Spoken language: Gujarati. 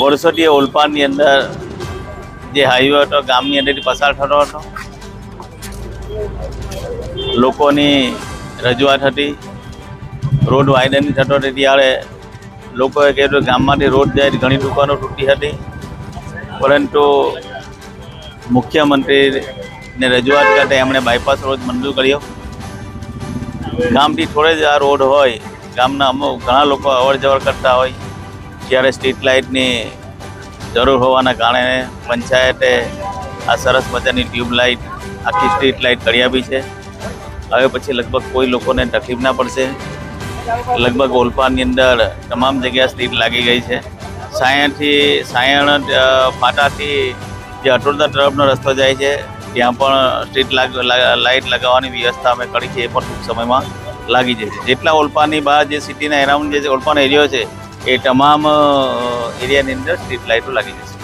વર્ષોથી ઓલપાડની અંદર જે હાઈવે હતો ગામની અંદરથી પસાર થતો હતો, લોકોની રજૂઆત હતી, રોડ વાઇડનિંગ થતો હતો ત્યારે લોકોએ કહેતું ગામમાંથી રોડ જાય ઘણી દુકાનો તૂટી હતી, પરંતુ મુખ્યમંત્રીને રજૂઆત કરતા એમણે બાયપાસ રોડ મંજૂર કર્યો. ગામથી થોડે જ આ રોડ હોય, ગામના અમુક ઘણા લોકો અવર જવર કરતા હોય ત્યારે સ્ટ્રીટ લાઇટની જરૂર હોવાના કારણે પંચાયતે આ સરસ મજાની ટ્યુબલાઇટ આખી સ્ટ્રીટ લાઇટ કરી આપી છે. હવે પછી લગભગ કોઈ લોકોને તકલીફ ના પડશે. લગભગ ઓલપાડની અંદર તમામ જગ્યાએ સ્ટ્રીટ લાગી ગઈ છે. સાયણ ફાટાથી જે અટોદા તરફનો રસ્તો જાય છે ત્યાં પણ સ્ટ્રીટ લાઇટ લગાવવાની વ્યવસ્થા અમે કરી છે, એ પણ ટૂંક સમયમાં લાગી જશે. જેટલા ઓલપાડની બહાર જે સિટીના એરાઉન્ડ જે ઓલપાડ એરિયો છે એ તમામ એરિયાની અંદર સ્ટ્રીટ લાઇટો લાગી જશે.